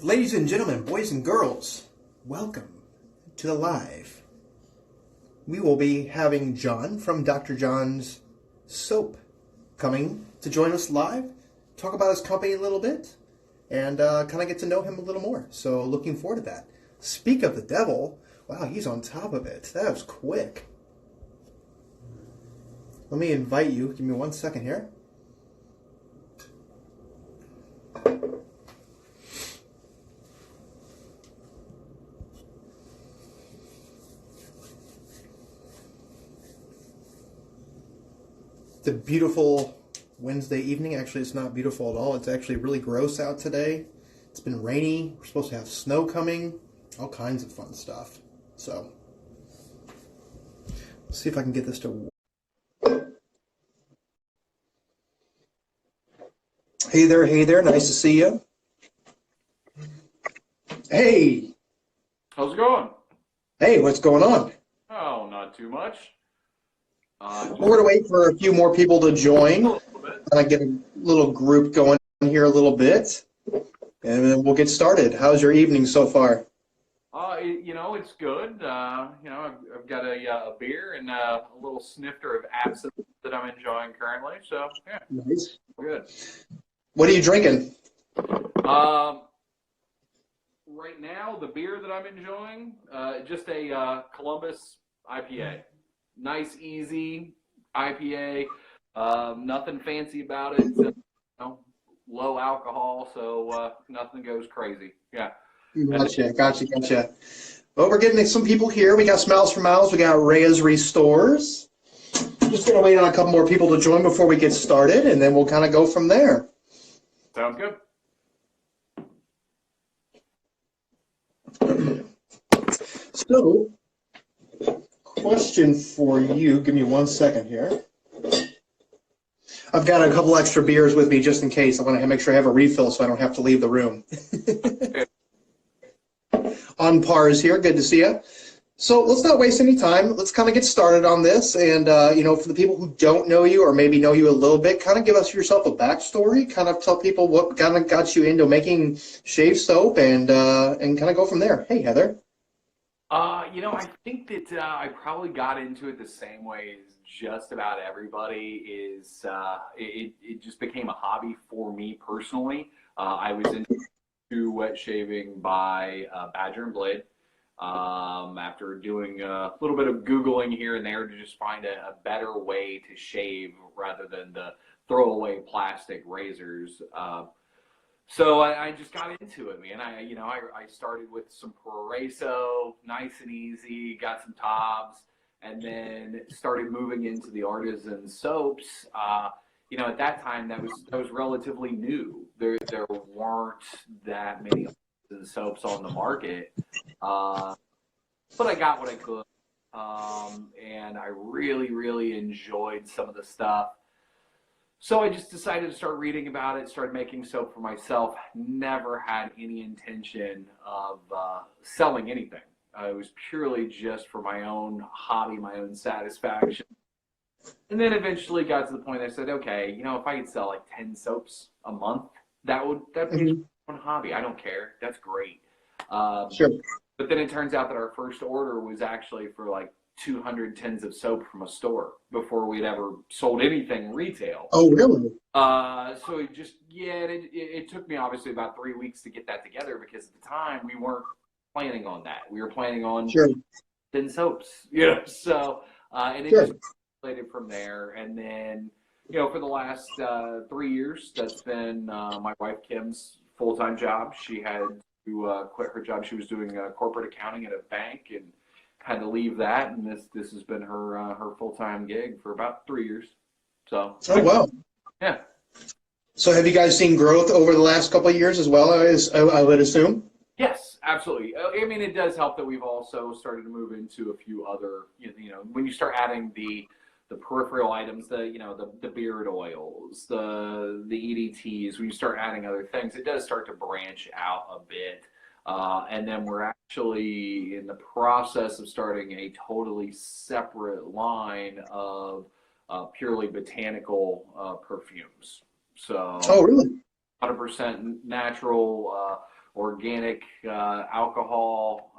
Ladies and gentlemen, boys and girls, welcome to the live. We will be having John from Dr. John's Soap coming to join us live, talk about his company a little bit, and kind of get to know him a little more. So looking forward to that. Speak of the devil, wow, he's on top of it. That was quick. Let me invite you. Give me 1 second here. It's a beautiful Wednesday evening. Actually, it's not beautiful at all. It's actually really gross out today. It's been rainy. We're supposed to have snow coming. All kinds of fun stuff. So, let's see if I can get this to work. Hey there. Nice to see you. Hey. How's it going? Hey, what's going on? Oh, not too much. We're going to wait for a few more people to join. A little bit. I get a little group going here a little bit, and then we'll get started. How's your evening so far? It's good. I've got a beer and a little snifter of absinthe that I'm enjoying currently. So, yeah. Nice. Good. What are you drinking? Right now, the beer that I'm enjoying, just a Columbus IPA. Nice, easy IPA. Nothing fancy about it. Low alcohol, so nothing goes crazy. Yeah. Gotcha. Well, we're getting some people here. We got Smiles for Miles. We got Reyes Restores. Just going to wait on a couple more people to join before we get started, and then we'll kind of go from there. Sounds good. So, question for you. Give me 1 second here. I've got a couple extra beers with me just in case. I want to make sure I have a refill so I don't have to leave the room. On pars here. Good to see you. So let's not waste any time. Let's kind of get started on this. And, for the people who don't know you or maybe know you a little bit, kind of give us yourself a backstory. Kind of tell people what kind of got you into making shave soap and kind of go from there. Hey, Heather. I think that I probably got into it the same way as just about everybody is it just became a hobby for me personally. I was into wet shaving by Badger and Blade after doing a little bit of Googling here and there to just find a better way to shave rather than the throwaway plastic razors. So I just got into it, man. I started with some Proreso, nice and easy, got some Tobs, and then started moving into the artisan soaps. At that time that was relatively new. There weren't that many artisan soaps on the market, but I got what I could, and I really, really enjoyed some of the stuff. So I just decided to start reading about it, started making soap for myself. Never had any intention of selling anything. It was purely just for my own hobby, my own satisfaction. And then eventually got to the point I said, okay, if I could sell like 10 soaps a month, that'd be one hobby. I don't care. That's great. Sure. But then it turns out that our first order was actually for like 200 tins of soap from a store before we'd ever sold anything retail. Oh, really? So it took me obviously about 3 weeks to get that together because at the time we weren't planning on that. We were planning on 10 soaps, so, and it just escalated from there. And then, for the last 3 years, that's been my wife Kim's full-time job. She had to quit her job. She was doing corporate accounting at a bank and had to leave that, and this has been her full-time gig for about 3 years. So. Oh, wow. Yeah. So have you guys seen growth over the last couple of years as well, I would assume? Yes, absolutely. I mean, it does help that we've also started to move into a few other, when you start adding the peripheral items, the beard oils, the EDTs, when you start adding other things, it does start to branch out a bit. And then we're actually in the process of starting a totally separate line of purely botanical perfumes. So, oh, really? 100% natural. organic alcohol.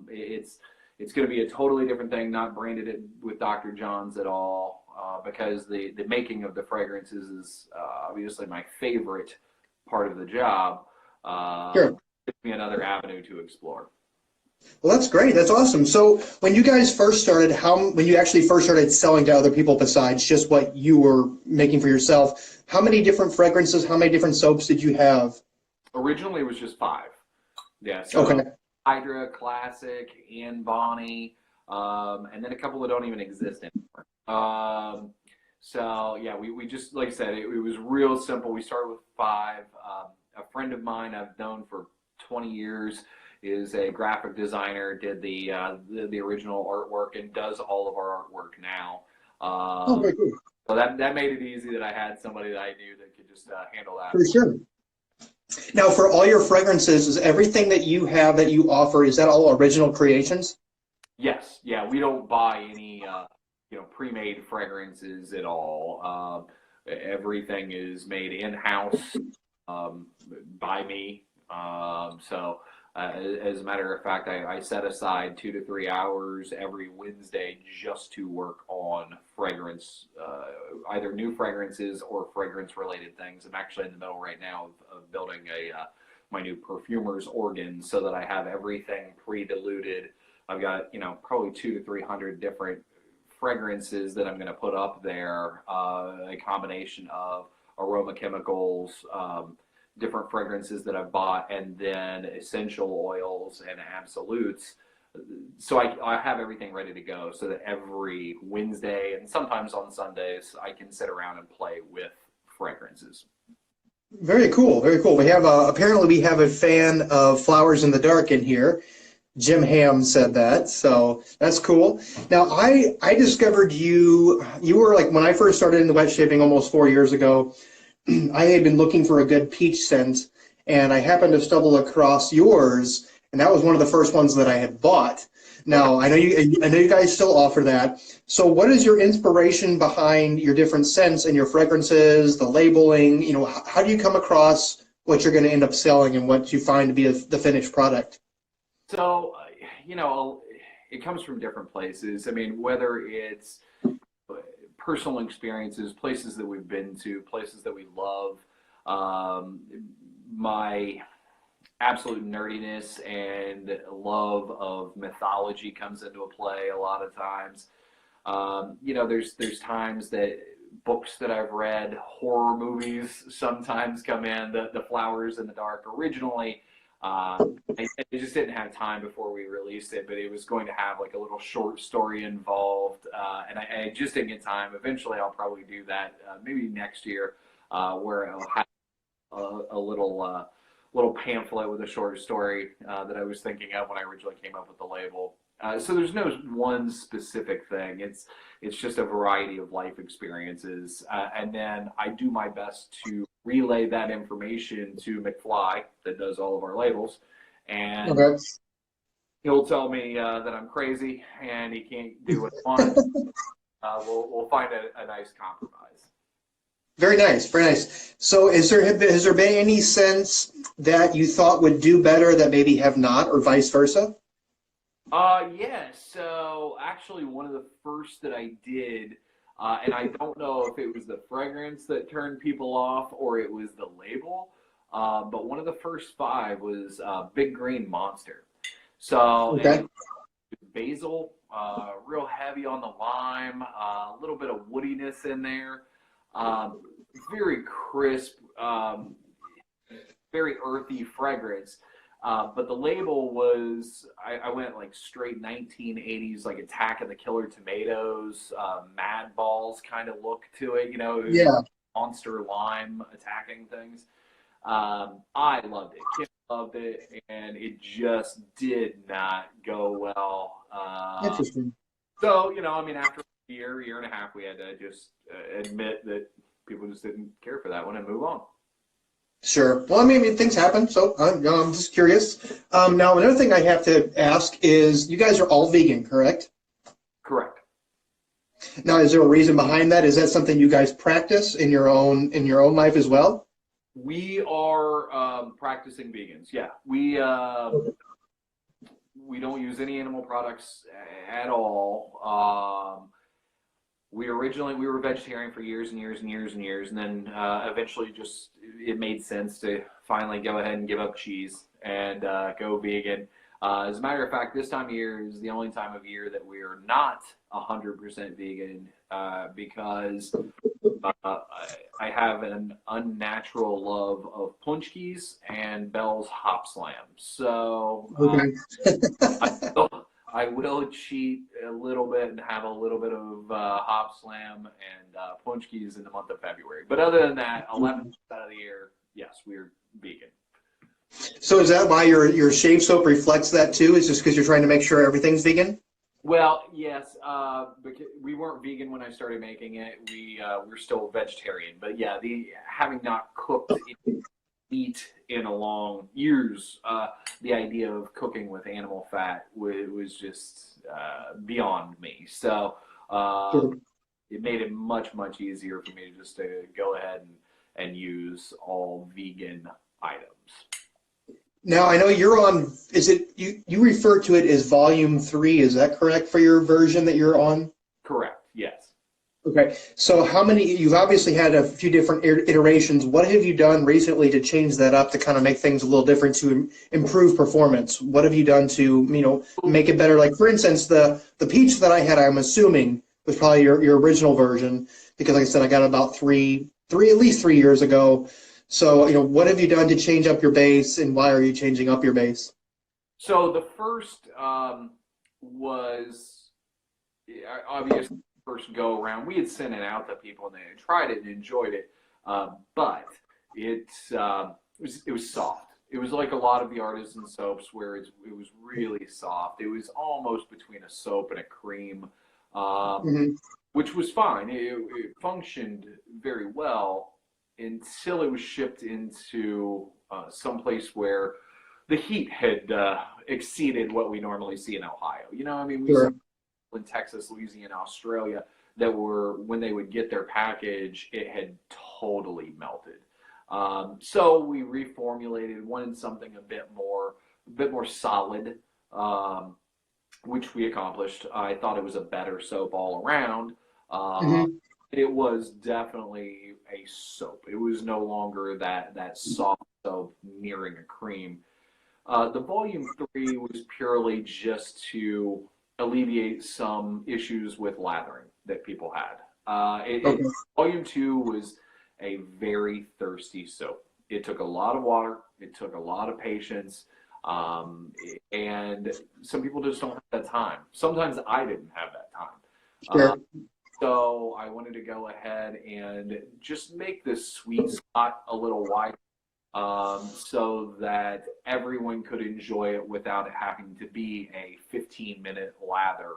It's going to be a totally different thing, not branded it with Dr. John's at all, because the making of the fragrances is obviously my favorite part of the job. Sure. Gives me another avenue to explore. Well, that's great. That's awesome. So when you guys first started, when you actually first started selling to other people besides just what you were making for yourself, how many different fragrances, how many different soaps did you have? Originally, it was just 5. Yeah, so Okay. Hydra, Classic, Anne Bonny, and then a couple that don't even exist anymore. So yeah, we just, like I said, it was real simple. We started with 5. A friend of mine I've known for 20 years is a graphic designer, did the original artwork and does all of our artwork now. Oh, very cool. So that made it easy that I had somebody that I knew that could just handle that. For sure. Now, for all your fragrances, is everything that you have that you offer, is that all original creations? Yes, yeah, we don't buy any pre-made fragrances at all. Everything is made in-house by me. As a matter of fact, I set aside 2 to 3 hours every Wednesday just to work on fragrance, either new fragrances or fragrance-related things. I'm actually in the middle right now of building my new perfumer's organ so that I have everything pre-diluted. I've got probably 200 to 300 different fragrances that I'm going to put up there, a combination of aroma chemicals, different fragrances that I've bought, and then essential oils and absolutes. So I have everything ready to go so that every Wednesday and sometimes on Sundays I can sit around and play with fragrances. Very cool. Very cool. We have apparently we have a fan of Flowers in the Dark in here. Jim Ham said that, so that's cool. Now, I discovered you were like, when I first started in the wet shipping almost 4 years ago, I had been looking for a good peach scent, and I happened to stumble across yours, and that was one of the first ones that I had bought. Now, I know you guys still offer that. So what is your inspiration behind your different scents and your fragrances, the labeling? How do you come across what you're going to end up selling and what you find to be the finished product? So, it comes from different places. I mean, whether it's personal experiences, places that we've been to, places that we love, my absolute nerdiness and love of mythology comes into play a lot of times. There's times that books that I've read, horror movies sometimes come in, the Flowers in the Dark originally. I just didn't have time before we released it, but it was going to have like a little short story involved, and I just didn't get time. Eventually, I'll probably do that maybe next year, where I'll have a little pamphlet with a short story that I was thinking of when I originally came up with the label. So there's no one specific thing. It's just a variety of life experiences, and then I do my best to relay that information to McFly, that does all of our labels, and Okay. he'll tell me that I'm crazy and he can't do what I want. We'll find a nice compromise. Very nice, very nice. So has there been any scents that you thought would do better that maybe have not, or vice versa? Yes. So actually, one of the first that I did, and I don't know if it was the fragrance that turned people off or it was the label, but one of the first 5 was Big Green Monster. So Okay. basil, real heavy on the lime, a little bit of woodiness in there, very crisp, very earthy fragrance. But the label was, I went like straight 1980s, like Attack of the Killer Tomatoes, Mad Balls kind of look to it, Yeah. monster lime attacking things. I loved it. Kim loved it, and it just did not go well. Interesting. So, after a year and a half, we had to just admit that people just didn't care for that one and move on. Sure. Well, I mean, things happen, so I'm just curious. Now, another thing I have to ask is, you guys are all vegan, correct? Correct. Now, is there a reason behind that? Is that something you guys practice in your own life as well? We are practicing vegans. Yeah, we don't use any animal products at all. We were vegetarian for years and years and years and years, and then eventually just it made sense to finally go ahead and give up cheese and go vegan. As a matter of fact, this time of year is the only time of year that we are not 100% vegan because I have an unnatural love of punchkis and Bell's Hop Slam. So Okay. I will cheat a little bit and have a little bit of Hop Slam and punchkis in the month of February. But other than that, 11% of the year, yes, we're vegan. So is that why your shave soap reflects that too? Is just because you're trying to make sure everything's vegan? Well, yes, because we weren't vegan when I started making it. We're still vegetarian, but yeah, the having not cooked meat in a long years, the idea of cooking with animal fat was just beyond me. So Sure. it made it much easier for me just to go ahead and use all vegan items. Now I know you're on. Is it you refer to it as Volume 3? Is that correct for your version that you're on? Correct. Yes. Okay. So how many? You've obviously had a few different iterations. What have you done recently to change that up to kind of make things a little different to improve performance? What have you done to make it better? Like for instance, the peach that I had, I'm assuming was probably your original version because, like I said, I got it about at least 3 years ago. So, what have you done to change up your base, and why are you changing up your base? So the first was obviously the first go around. We had sent it out to people and they had tried it and enjoyed it, but it was soft. It was like a lot of the artisan soaps where it was really soft. It was almost between a soap and a cream, Mm-hmm. which was fine. It functioned very well until it was shipped into someplace where the heat had exceeded what we normally see in Ohio. I mean, we saw Sure. people in Texas, Louisiana, Australia that were, when they would get their package, it had totally melted. So we reformulated, wanted something a bit more solid, which we accomplished. I thought it was a better soap all around. Uh, Mm-hmm. it was definitely a soap. It was no longer that soft soap nearing a cream. The volume 3 was purely just to alleviate some issues with lathering that people had. Okay. Volume 2 was a very thirsty soap. It took a lot of water. It took a lot of patience. And some people just don't have that time. Sometimes I didn't have that time. Sure. So I wanted to go ahead and just make this sweet spot a little wider, so that everyone could enjoy it without it having to be a 15-minute lather,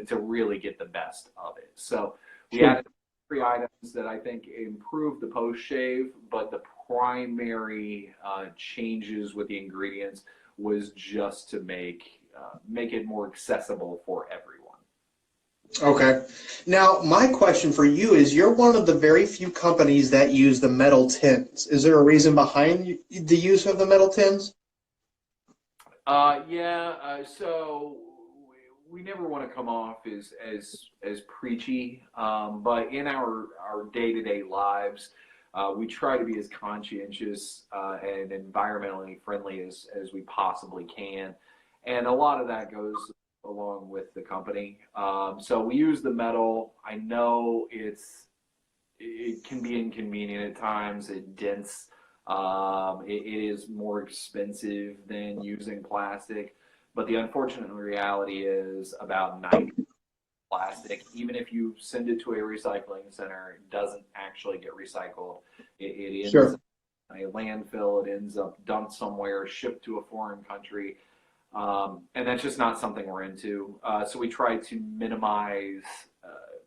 to really get the best of it. So we Sure. added 3 items that I think improved the post shave, but the primary changes with the ingredients was just to make it more accessible for everyone. Okay. Now, my question for you is, you're one of the very few companies that use the metal tins. Is there a reason behind the use of the metal tins? Yeah. So we never want to come off as preachy, but in our day-to-day lives, we try to be as conscientious and environmentally friendly as we possibly can, and a lot of that goes along with the company. So we use the metal. I know it can be inconvenient at times. It dents. It is more expensive than using plastic, but the unfortunate reality is about 90 plastic. Even if you send it to a recycling center, it doesn't actually get recycled. It ends Sure. up in a landfill. It ends up dumped somewhere, shipped to a foreign country. And that's just not something we're into. So we try to minimize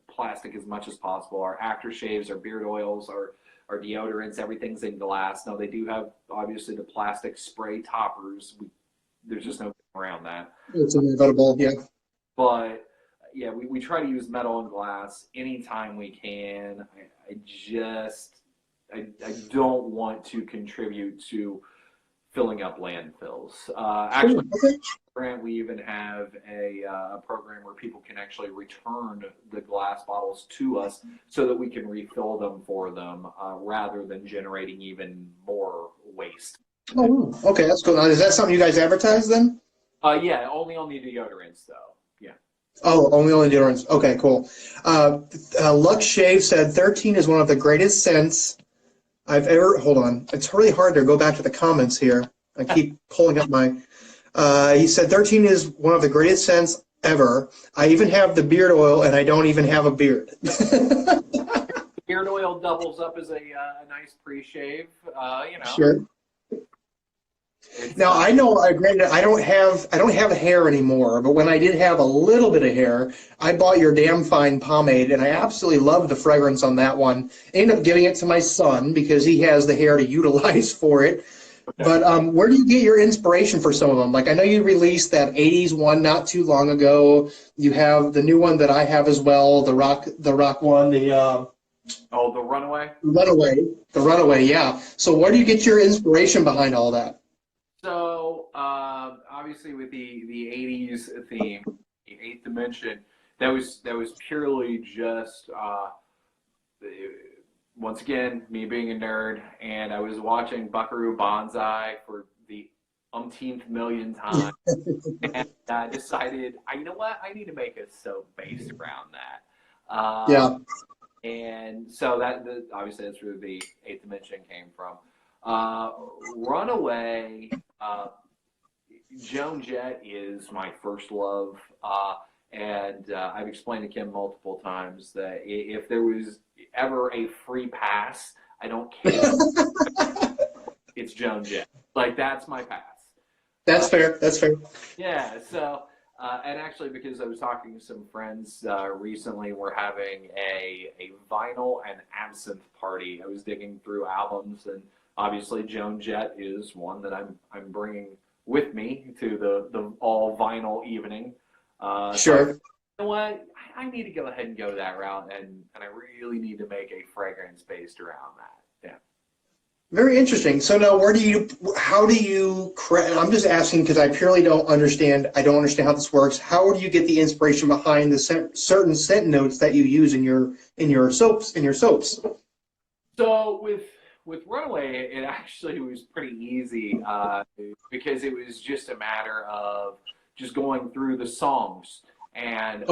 plastic as much as possible. Our aftershaves, our beard oils, our deodorants, everything's in glass. Now they do have obviously the plastic spray toppers. There's just no getting around that. It's inevitable, yeah. But yeah, we try to use metal and glass anytime we can. I just I don't want to contribute to filling up landfills. Cool. Actually, Okay. we even have a program where people can actually return the glass bottles to us so that we can refill them for them rather than generating even more waste. Oh, okay, that's cool. Now, is that something you guys advertise then? Yeah, only on the deodorants though. Yeah. Oh, only on deodorants. Okay, cool. Lux Shave said 13 is one of the greatest scents I've ever. Hold on, it's really hard to go back to the comments here. I keep pulling up my. He said 13 is one of the greatest scents ever. I even have the beard oil, and I don't even have a beard. Beard oil doubles up as a nice pre-shave. Sure. Now I know, granted, I don't have hair anymore, but when I did have a little bit of hair, I bought your Damn Fine pomade, and I absolutely love the fragrance on that one. I ended up giving it to my son because he has the hair to utilize for it. But where do you get your inspiration for some of them? Like, I know you released that 80s one not too long ago. You have the new one that I have as well, the rock one, the Runaway? The Runaway, yeah. So where do you get your inspiration behind all that? So, obviously with the 80s theme, the Eighth Dimension, that was purely just, once again, me being a nerd, and I was watching Buckaroo Banzai for the umpteenth million time, and I decided, you know what, I need to make a soap based around that. Yeah. And so obviously that's where the Eighth Dimension came from. Runaway, Joan Jett is my first love, and I've explained to Kim multiple times that if there was ever a free pass, I don't care. It's Joan Jett. Like, that's my pass. That's fair. That's fair. Yeah. So, and actually, because I was talking to some friends recently, we're having a vinyl and absinthe party. I was digging through albums, and obviously Joan Jett is one that I'm bringing with me to the all vinyl evening. Sure. So, you know what? I need to go ahead and go that route, and I really need to make a fragrance based around that. Yeah. Very interesting. So now, how do you, I'm just asking because I purely don't understand how this works. How do you get the inspiration behind the certain scent notes that you use in your soaps? So with Runaway, it actually was pretty easy because it was just a matter of just going through the songs and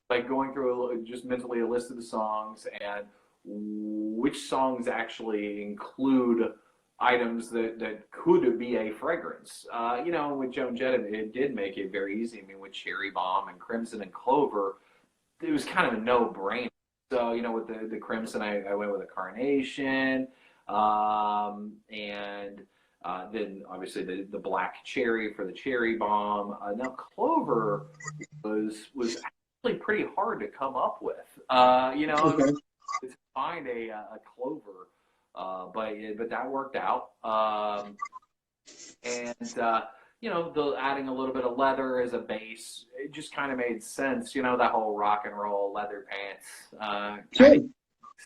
like going through just mentally a list of the songs and which songs actually include items that could be a fragrance. With Joan Jett, it did make it very easy. I mean, with Cherry Bomb and Crimson and Clover, it was kind of a no-brainer. So, with the Crimson, I went with a Carnation, and then obviously the Black Cherry for the Cherry Bomb. Now, Clover was actually pretty hard to come up with. To find a clover, but that worked out. The adding a little bit of leather as a base, it just kind of made sense. That whole rock and roll leather pants.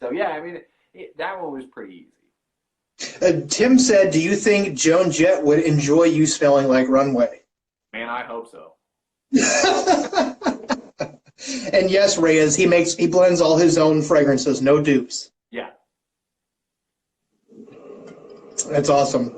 So yeah, I mean, that one was pretty easy. Tim said, "Do you think Joan Jett would enjoy you smelling like Runway?" Man, I hope so. And yes, Reyes, he blends all his own fragrances, no dupes. Yeah. That's awesome.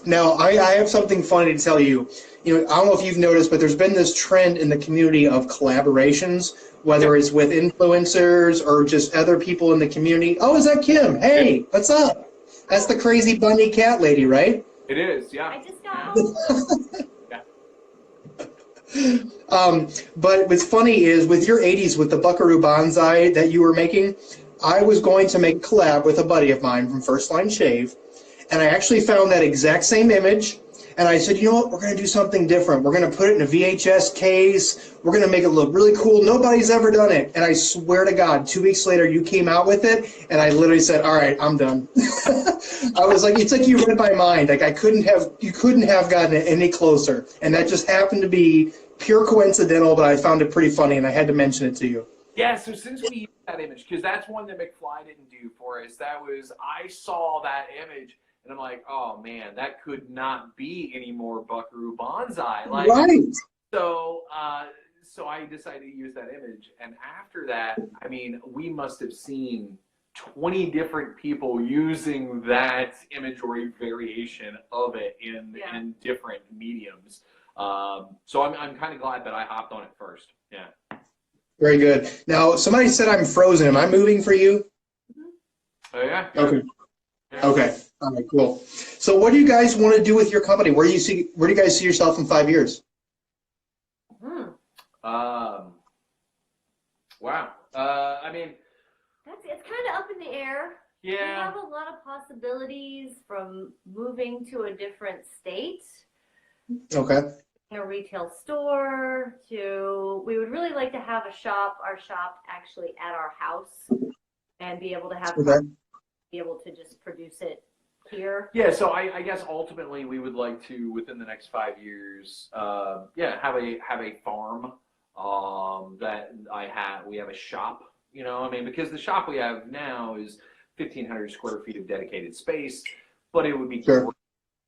Now, I have something funny to tell you. I don't know if you've noticed, but there's been this trend in the community of collaborations, whether it's with influencers or just other people in the community. Oh, is that Kim? Hey, what's up? That's the crazy bunny cat lady, right? It is, yeah. I just got home. But what's funny is with your 80s, with the Buckaroo Banzai that you were making, I was going to make a collab with a buddy of mine from First Line Shave, and I actually found that exact same image, and I said, you know what, we're going to do something different. We're going to put it in a VHS case. We're going to make it look really cool. Nobody's ever done it. And I swear to God, 2 weeks later, you came out with it, and I literally said, all right, I'm done. I was like, it's like you read my mind. Like you couldn't have gotten it any closer. And that just happened to be pure coincidental, but I found it pretty funny, and I had to mention it to you. Yeah, so since we used that image, because that's one that McFly didn't do for us, I saw that image and I'm like, oh man, that could not be any more Buckaroo Banzai. Like, Right. so I decided to use that image. And after that, I mean, we must have seen 20 different people using that imagery variation of it in different mediums. So I'm kind of glad that I hopped on it first. Yeah. Very good. Now, somebody said I'm frozen. Am I moving for you? Oh, yeah. Okay. Yeah. Okay. All right, cool. So what do you guys want to do with your company? Where do you guys see yourself in 5 years? Wow. I mean, It's kind of up in the air. yeah. We have a lot of possibilities from moving to a different state, Okay. a retail store, we would really like to have our shop actually at our house and be able to have be able to just produce it here. Yeah, so I guess ultimately we would like to, within the next 5 years, have a farm we have a shop, I mean, because the shop we have now is 1,500 square feet of dedicated space, but it would be Sure.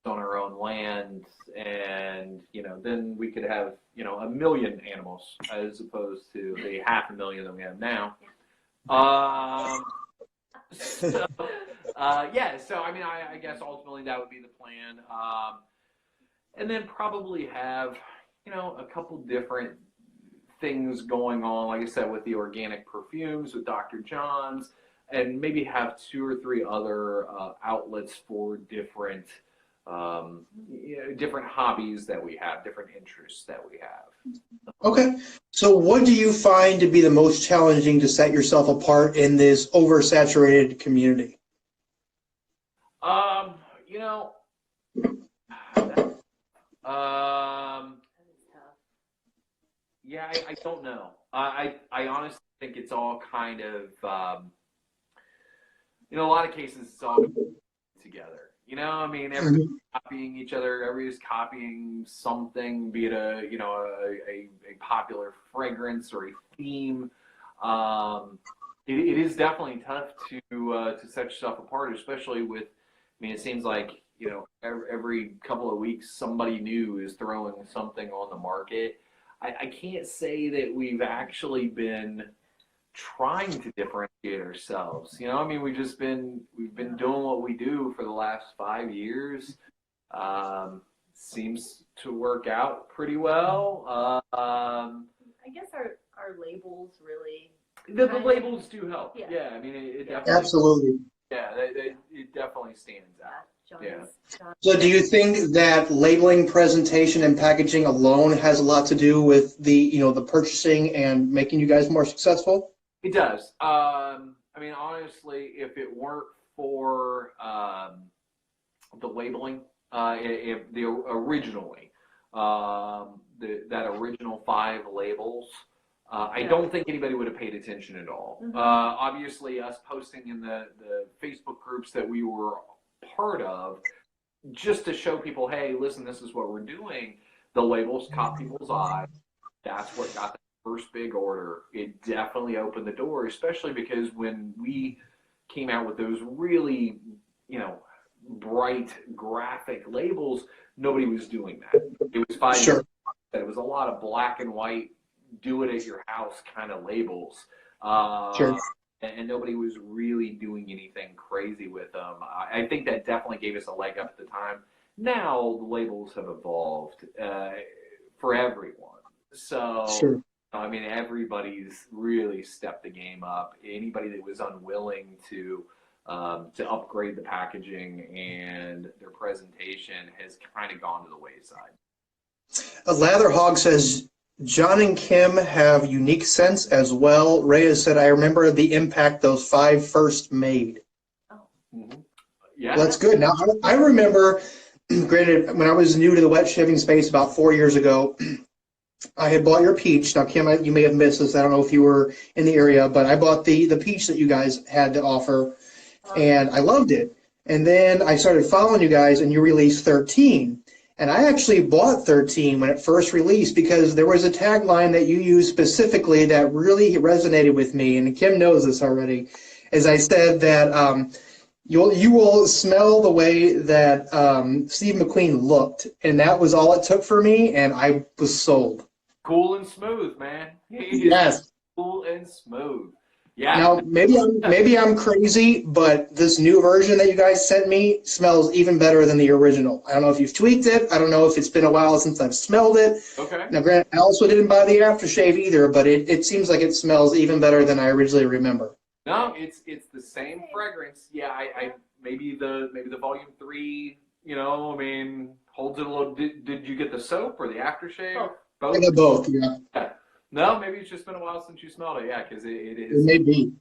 on our own land, and then we could have 1 million animals as opposed to the 500,000 that we have now. So I mean, I guess ultimately that would be the plan, and then probably have a couple different things going on, like I said, with the organic perfumes with Dr. John's, and maybe have 2 or 3 other outlets for different different hobbies that we have, different interests that we have. Okay. So what do you find to be the most challenging to set yourself apart in this oversaturated community? Yeah, I don't know. I honestly think it's all kind of, a lot of cases it's all together. I mean, everybody's copying each other. Everybody's copying something, be it a popular fragrance or a theme. It is definitely tough to set yourself apart, especially with. I mean, it seems like every couple of weeks somebody new is throwing something on the market. I can't say that we've actually been trying to differentiate ourselves. I mean, we've been doing what we do for the last 5 years. Seems to work out pretty well. I guess our labels really. The labels do help. Yeah. Yeah, I mean, it definitely. Absolutely. Yeah, it definitely stands out. Yeah. So do you think that labeling, presentation, and packaging alone has a lot to do with the purchasing and making you guys more successful? It does. I mean, honestly, if it weren't for the labeling, if the originally that original 5 labels, I don't think anybody would have paid attention at all. Obviously, us posting in the Facebook groups that we were part of, just to show people, hey, listen, this is what we're doing. The labels caught people's eyes. That's what got the first big order. It definitely opened the door, especially because when we came out with those really, bright graphic labels, nobody was doing that. It was fine. Sure. It was a lot of black and white, do it at your house kind of labels. Sure. And nobody was really doing anything crazy with them. I think that definitely gave us a leg up at the time. Now the labels have evolved for everyone. So, Sure. I mean, everybody's really stepped the game up. Anybody that was unwilling to upgrade the packaging and their presentation has kind of gone to the wayside. Latherhog says, John and Kim have unique scents as well. Ray has said, I remember the impact those 5 first made. Oh. Mm-hmm. Yeah. Well, that's good. Now, I remember, granted, when I was new to the wet shaving space about 4 years ago, I had bought your peach. Now, Kim, you may have missed this. I don't know if you were in the area, but I bought the peach that you guys had to offer, and I loved it. And then I started following you guys, and you released 13. And I actually bought 13 when it first released because there was a tagline that you used specifically that really resonated with me, and Kim knows this already. As I said that you will smell the way that Steve McQueen looked, and that was all it took for me, and I was sold. Cool and smooth, man. Yes. Cool and smooth. Yeah. Now, maybe I'm crazy, but this new version that you guys sent me smells even better than the original. I don't know if you've tweaked it. I don't know if it's been a while since I've smelled it. Okay. Now, granted, I also didn't buy the aftershave either, but it seems like it smells even better than I originally remember. No, it's the same fragrance. Yeah, I maybe the volume 3, I mean, holds it a little. Did you get the soap or the aftershave? Both. I got both. Yeah. No, maybe it's just been a while since you smelled it. Yeah, because it is. It may be.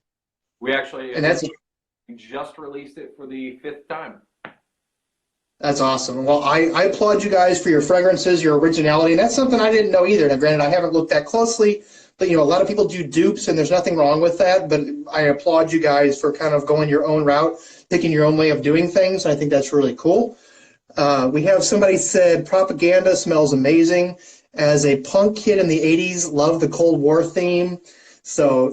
We actually we just released it for the 5th time. That's awesome. Well, I applaud you guys for your fragrances, your originality, and that's something I didn't know either. Now, granted, I haven't looked that closely, but a lot of people do dupes, and there's nothing wrong with that. But I applaud you guys for kind of going your own route, picking your own way of doing things. I think that's really cool. We have somebody said propaganda smells amazing. As a punk kid in the 80s, loved the Cold War theme. So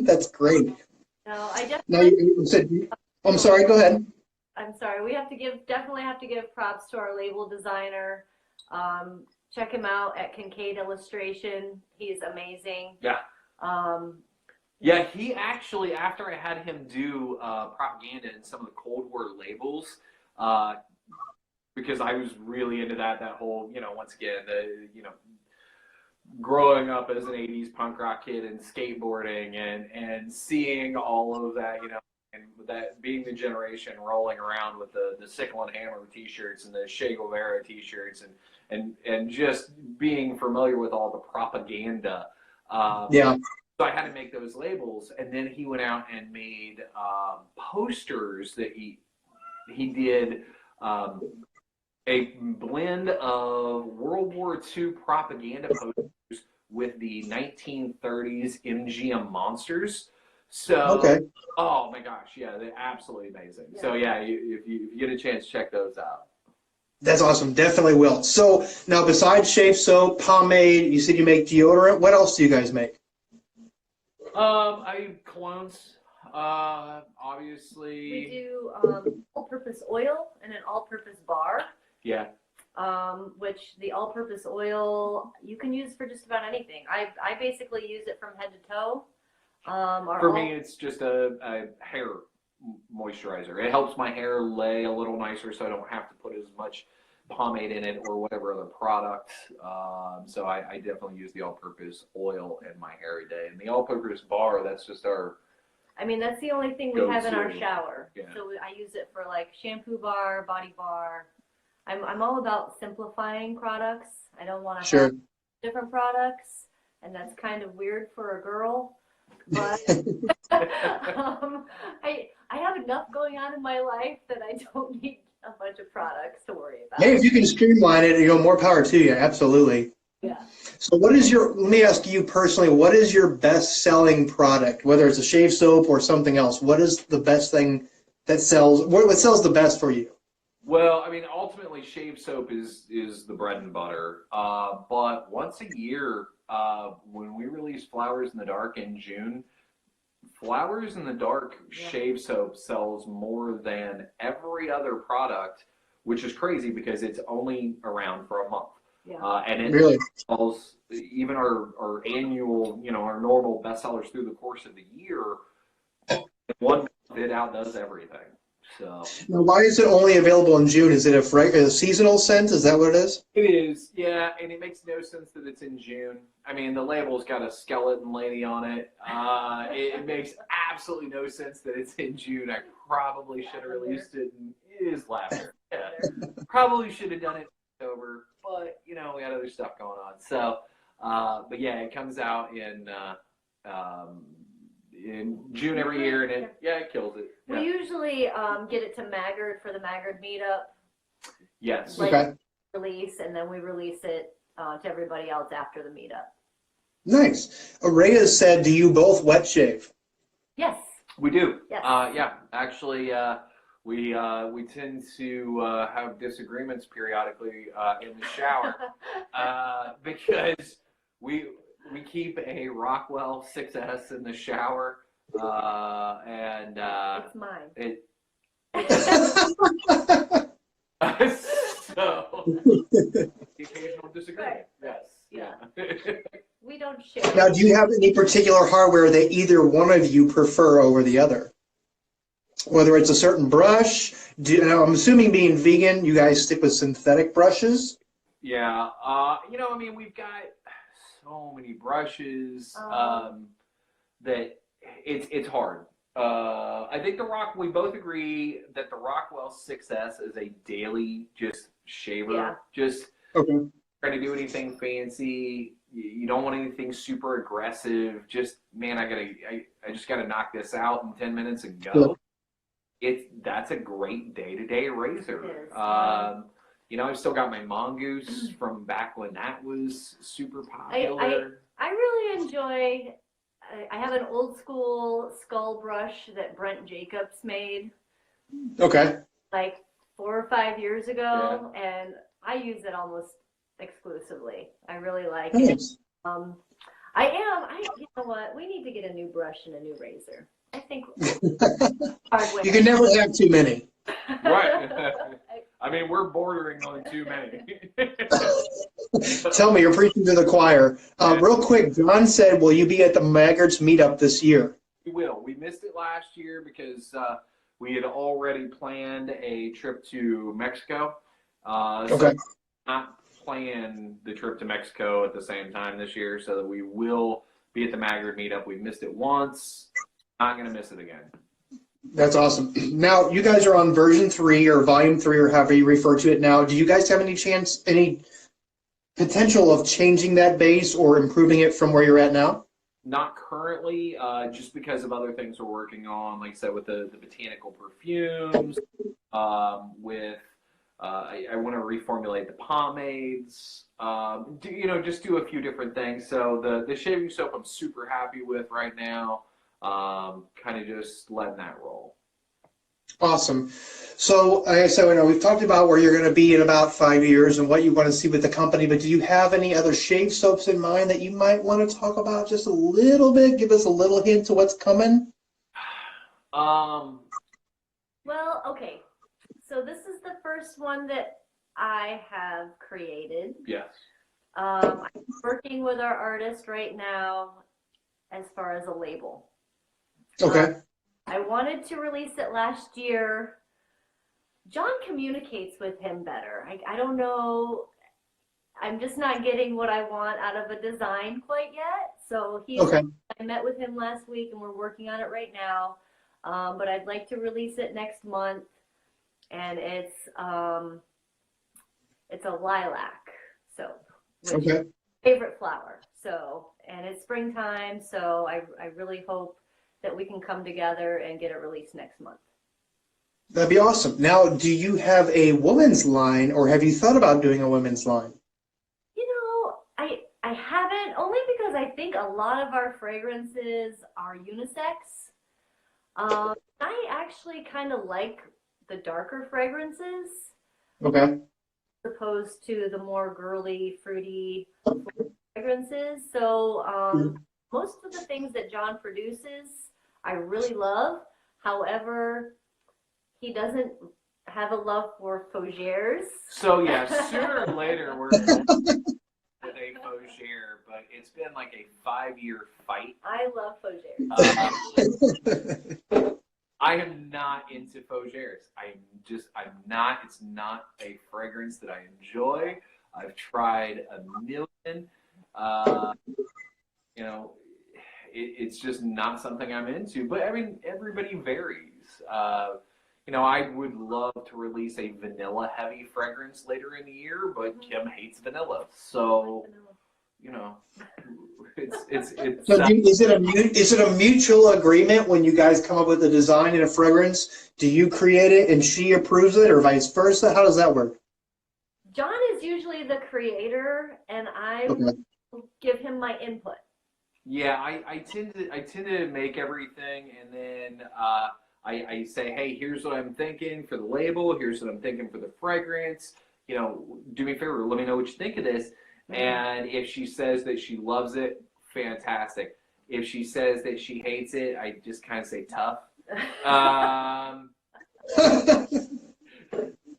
that's great. No, I definitely. I'm sorry, go ahead. I'm sorry. We definitely have to give props to our label designer. Check him out at Kincaid Illustration. He's amazing. Yeah. Yeah, he actually, after I had him do propaganda and some of the Cold War labels, because I was really into that whole, once again, growing up as an 80s punk rock kid and skateboarding and seeing all of that, and that being the generation rolling around with the Sickle and Hammer t-shirts and the Che Guevara t-shirts and just being familiar with all the propaganda. Yeah. So I had to make those labels, and then he went out and made posters that he did a blend of World War II propaganda posters with the 1930s MGM monsters. So, okay. Oh my gosh, yeah, they're absolutely amazing. Yeah. So yeah, if you get a chance, check those out. That's awesome. Definitely will. So now, besides shave soap, pomade, you said you make deodorant. What else do you guys make? I colognes. Obviously. We do all-purpose oil and an all-purpose bar. Yeah. Which the all-purpose oil you can use for just about anything. I basically use it from head to toe. For me, it's just a hair moisturizer. It helps my hair lay a little nicer, so I don't have to put as much pomade in it or whatever other product. So I definitely use the all-purpose oil in my hair every day. And the all-purpose bar, that's just our. I mean, that's the only thing we have in our shower. Yeah. So I use it for like shampoo bar, body bar. I'm all about simplifying products. I don't want to have different products, and that's kind of weird for a girl. But I have enough going on in my life that I don't need a bunch of products to worry about. Hey, if you can streamline it, more power to you. Absolutely. Yeah. So let me ask you personally, what is your best-selling product, whether it's a shave soap or something else? What is the best thing that sells, what sells the best for you? Well, I mean, ultimately, shave soap is the bread and butter. But once a year, when we release Flowers in the Dark in June, Flowers in the Dark shave soap sells more than every other product, which is crazy because it's only around for a month. Yeah. And it really sells even our annual, our normal bestsellers through the course of the year. One month it outdoes everything. So now, why is it only available in June? Is it a seasonal scent? Is that what it is? It is, yeah, and it makes no sense that it's in June. I mean, the label's got a skeleton lady on it. It makes absolutely no sense that it's in June. I probably should have released it. It is lavender. Yeah, probably should have done it in October, but we had other stuff going on. So, but yeah, it comes out in June every year, and it kills it. Yeah. We usually get it to Maggard for the Maggard meetup. Yes. Release, and then we release it to everybody else after the meetup. Nice. Araya said, do you both wet shave? Yes. We do. Yes. Yeah. Actually, we tend to have disagreements periodically in the shower because we keep a Rockwell 6S in the shower, and it's mine. So the occasional disagreement. Right. Yes. Yeah. We don't share. Now, do you have any particular hardware that either one of you prefer over the other? Whether it's a certain brush, now I'm assuming being vegan, you guys stick with synthetic brushes? Yeah, I mean, we've got so many brushes that it's hard. I think we both agree that the Rockwell 6S is a daily just shaver. Yeah. Just Okay. trying to do anything fancy. You don't want anything super aggressive. Just, man, I just gotta knock this out in 10 minutes and go. Yeah. That's a great day-to-day razor. I've still got my Mongoose from back when that was super popular. I really enjoy. I have an old school skull brush that Brent Jacobs made. Okay. Like 4 or 5 years ago, and I use it almost exclusively. I really like it. You know what? We need to get a new brush and a new razor. I think you can never have too many. Right. I mean, we're bordering on too many. Tell me, you're preaching to the choir. Real quick, John said, will you be at the Maggarts meetup this year? We will. We missed it last year because we had already planned a trip to Mexico. So not plan the trip to Mexico at the same time this year, so that we will be at the Maggard meetup. We missed it once. Not going to miss it again. That's awesome. Now, you guys are on version 3 or volume 3 or however you refer to it now. Do you guys have any potential of changing that base or improving it from where you're at now? Not currently, just because of other things we're working on, like I said, with the botanical perfumes, I want to reformulate the pomades, just do a few different things. So the shaving soap I'm super happy with right now. Kind of just letting that roll. Awesome. So, like I said, we've talked about where you're going to be in about 5 years and what you want to see with the company, but do you have any other shave soaps in mind that you might want to talk about just a little bit? Give us a little hint to what's coming? Well, okay. So this is the first one that I have created. Yes. I'm working with our artist right now as far as a label. Okay. I wanted to release it last year. John communicates with him better. I don't know. I'm just not getting what I want out of a design quite yet. So I met with him last week and we're working on it right now. But I'd like to release it next month. And it's a lilac soap, which is my favorite flower. So, and it's springtime. So I really hope that we can come together and get it released next month. That'd be awesome. Now, do you have a women's line, or have you thought about doing a women's line? I haven't, only because I think a lot of our fragrances are unisex. I actually kind of like the darker fragrances. Okay. As opposed to the more girly, fruity fragrances. So most of the things that John produces, I really love. However, he doesn't have a love for fougères. So yeah, sooner or later we're with a fougère, but it's been like a 5-year fight. I love fougères. I am not into fougères. I'm not. It's not a fragrance that I enjoy. I've tried a million. It's just not something I'm into. But I mean, everybody varies. I would love to release a vanilla-heavy fragrance later in the year, but Kim hates vanilla. So, it's. So is it a mutual agreement when you guys come up with a design and a fragrance? Do you create it and she approves it, or vice versa? How does that work? John is usually the creator, and I give him my input. Yeah, I tend to make everything, and then I say, hey, here's what I'm thinking for the label. Here's what I'm thinking for the fragrance. You know, do me a favor, let me know what you think of this. And if she says that she loves it, fantastic. If she says that she hates it, I just kind of say tough. And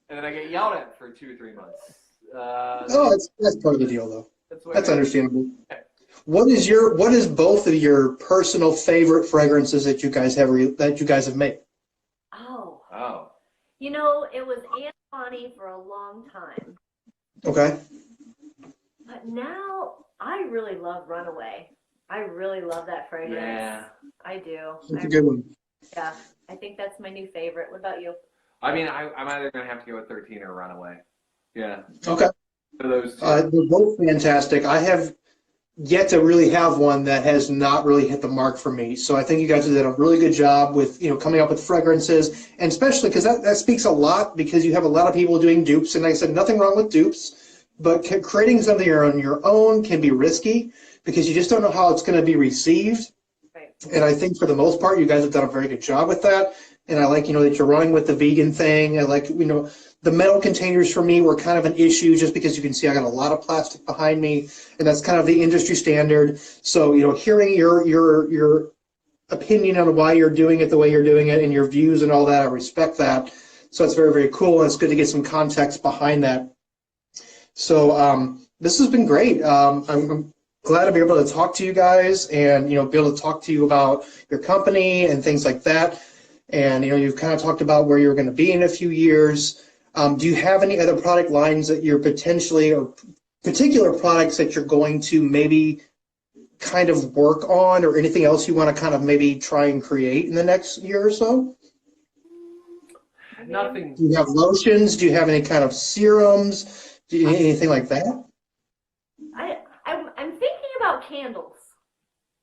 then I get yelled at for 2 or 3 months. That's part of the deal, though. That's understandable. Okay. What is both of your personal favorite fragrances that you guys have made? Oh. You know, it was Aunt Bonnie for a long time. Okay. But now I really love Runaway. I really love that fragrance. Yeah. I do. That's a good one. Yeah. I think that's my new favorite. What about you? I mean, I'm either going to have to go with 13 or Runaway. Yeah. Okay. For those two. They're both fantastic. I have yet to really have one that has not really hit the mark for me. So I think you guys did a really good job with, coming up with fragrances, and especially because that speaks a lot, because you have a lot of people doing dupes. And like I said, nothing wrong with dupes, but creating something on your own can be risky because you just don't know how it's going to be received. Right. And I think for the most part, you guys have done a very good job with that. And I like, that you're running with the vegan thing. I like, the metal containers for me were kind of an issue just because you can see I got a lot of plastic behind me, and that's kind of the industry standard. So, hearing your opinion on why you're doing it the way you're doing it and your views and all that, I respect that. So it's very, very cool, and it's good to get some context behind that. So this has been great. I'm glad to be able to talk to you guys and, be able to talk to you about your company and things like that. And, you've kind of talked about where you're going to be in a few years. Do you have any other product lines that you're potentially, or particular products that you're going to maybe kind of work on, or anything else you want to kind of maybe try and create in the next year or so? Nothing. Do you have lotions? Do you have any kind of serums? Do you anything like that? I'm thinking about candles.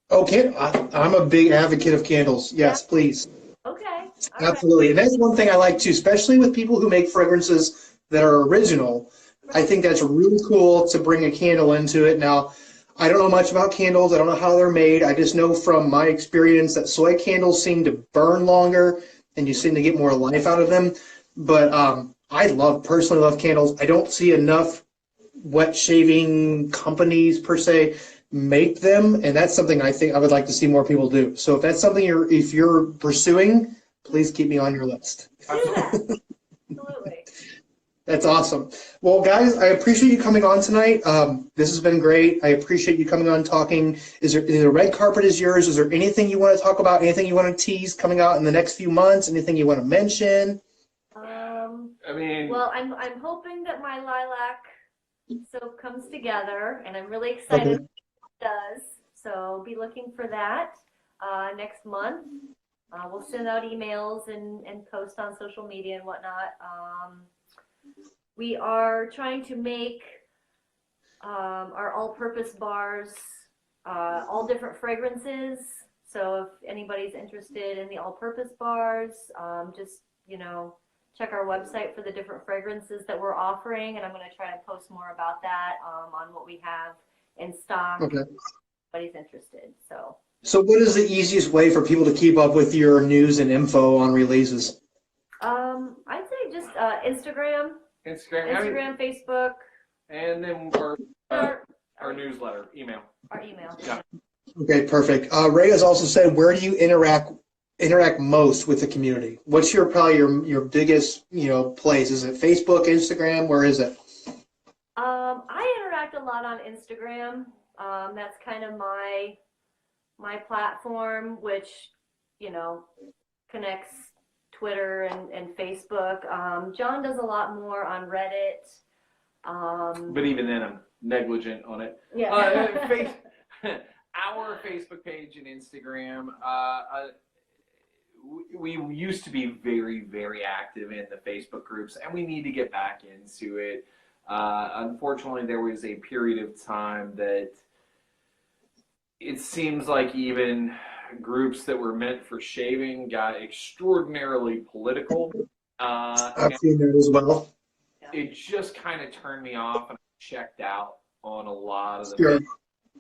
Okay, I'm a big advocate of candles. Yes, please. Okay. Absolutely. And that's one thing I like too, especially with people who make fragrances that are original. I think that's really cool to bring a candle into it. Now, I don't know much about candles. I don't know how they're made. I just know from my experience that soy candles seem to burn longer and you seem to get more life out of them. But I personally love candles. I don't see enough wet shaving companies per se make them, and that's something I think I would like to see more people do. So if that's something if you're pursuing, please keep me on your list. Absolutely. That's awesome. Well, guys, I appreciate you coming on tonight. This has been great. I appreciate you coming on talking. The red carpet is yours. Is there anything you want to talk about? Anything you want to tease coming out in the next few months? Anything you want to mention? Well, I'm hoping that my lilac soap comes together, and I'm really excited. Okay. Does, so be looking for that next month. We'll send out emails and post on social media and whatnot. We are trying to make our all-purpose bars all different fragrances. So if anybody's interested in the all-purpose bars, just check our website for the different fragrances that we're offering, and I'm going to try to post more about that on what we have in stock. Okay. Everybody's interested. So what is the easiest way for people to keep up with your news and info on releases? I'd say just Instagram, Facebook, and then our newsletter, email. Our email. Yeah. Okay, perfect. Ray has also said, where do you interact most with the community? What's probably your biggest place? Is it Facebook, Instagram? Where is it? I interact a lot on Instagram. That's kind of my platform, which connects Twitter and Facebook. John does a lot more on Reddit. But even then, I'm negligent on it. Yeah. Our Facebook page and Instagram. We used to be very, very active in the Facebook groups, and we need to get back into it. Unfortunately, there was a period of time that it seems like even groups that were meant for shaving got extraordinarily political. I've seen that as well. It just kind of turned me off, and I checked out on a lot of the Sure.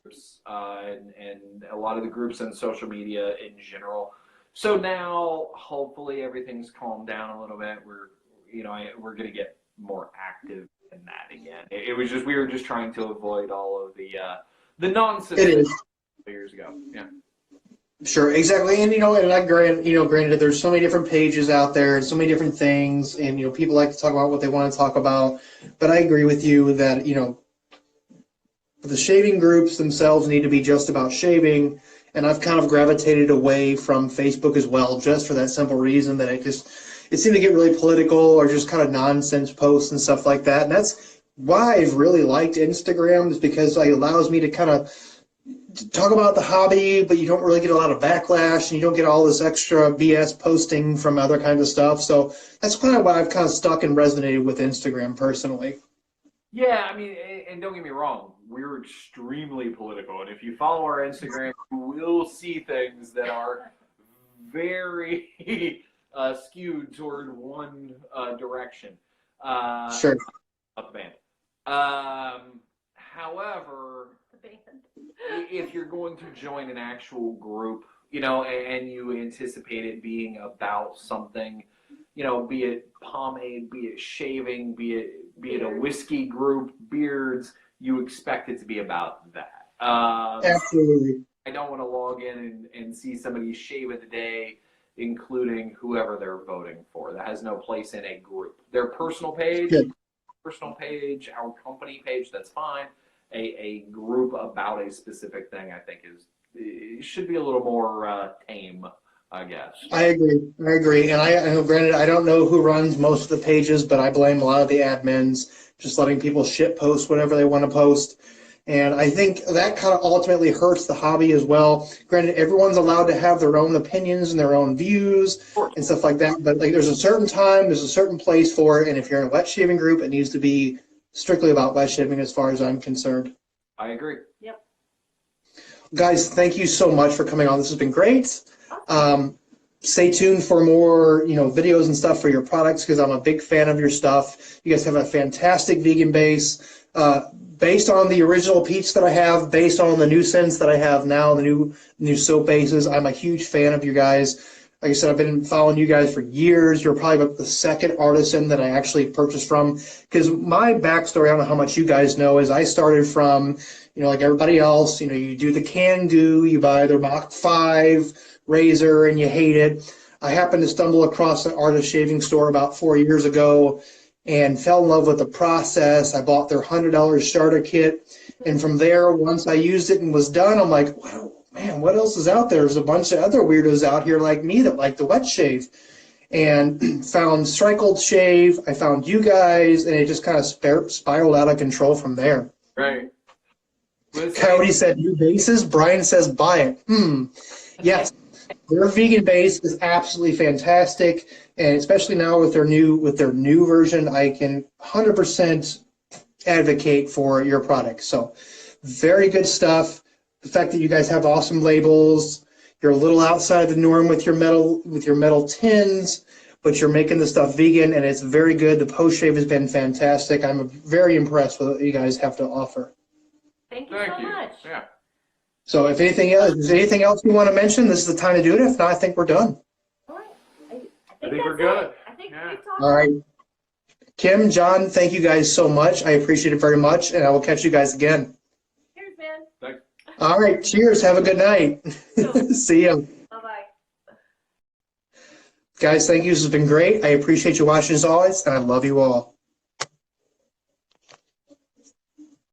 groups and a lot of the groups on social media in general. So now, hopefully, everything's calmed down a little bit. We're going to get more active in that again. It was just we were just trying to avoid all of the nonsense. It is. Years ago. Yeah. Sure, exactly, and granted, there's so many different pages out there, and so many different things, and people like to talk about what they want to talk about. But I agree with you that the shaving groups themselves need to be just about shaving, and I've kind of gravitated away from Facebook as well, just for that simple reason that it seemed to get really political or just kind of nonsense posts and stuff like that. And that's why I've really liked Instagram, is because it allows me to kind of talk about the hobby, but you don't really get a lot of backlash, and you don't get all this extra BS posting from other kinds of stuff. So that's kind of why I've kind of stuck and resonated with Instagram personally. Yeah, I mean, and don't get me wrong, we're extremely political, and if you follow our Instagram, you will see things that are very skewed toward one direction. Sure. Of the band. However, if you're going to join an actual group, and you anticipate it being about something, be it pomade, be it shaving, be it a whiskey group, beards, you expect it to be about that. Absolutely. I don't want to log in and see somebody's shave of the day, including whoever they're voting for. That has no place in a group. Their personal page, our company page, that's fine. A group about a specific thing, I think, it should be a little more tame, I guess. I agree. And I granted, I don't know who runs most of the pages, but I blame a lot of the admins, just letting people shit post whatever they want to post. And I think that kind of ultimately hurts the hobby as well. Granted, everyone's allowed to have their own opinions and their own views and stuff like that. But there's a certain time, there's a certain place for it. And if you're in a wet shaving group, it needs to be strictly about wet shaving as far as I'm concerned. I agree. Yep. Guys, thank you so much for coming on. This has been great. Stay tuned for more, videos and stuff for your products, because I'm a big fan of your stuff. You guys have a fantastic vegan base. Based on the original peach that I have, based on the new scents that I have now, the new soap bases, I'm a huge fan of you guys. Like I said, I've been following you guys for years. You're probably about the second artisan that I actually purchased from. Because my backstory, I don't know how much you guys know, is I started from, like everybody else, you do the Can-Do, you buy their Mach 5 razor, and you hate it. I happened to stumble across an artist shaving store about 4 years ago and fell in love with the process. I bought their $100 starter kit. And from there, once I used it and was done, I'm like, wow. Man, what else is out there? There's a bunch of other weirdos out here like me that like the wet shave. And found Strike Shave. I found you guys, and it just kind of spiraled out of control from there. Right. Coyote said new bases. Brian says buy it. Yes, their vegan base is absolutely fantastic, and especially now with their new version, I can 100% advocate for your product. So, very good stuff. The fact that you guys have awesome labels, you're a little outside the norm with your metal tins, but you're making the stuff vegan, and it's very good. The post shave has been fantastic. I'm very impressed with what you guys have to offer. Thank you so much. Yeah. So if anything else you want to mention, this is the time to do it. If not, I think we're done. All right. I think we're good. I think Yeah. we've talked. All right. Kim, John, thank you guys so much. I appreciate it very much, and I will catch you guys again. Cheers, man. Thanks. All right. Cheers. Have a good night. See ya. Bye-bye. Guys, thank you. This has been great. I appreciate you watching as always, and I love you all.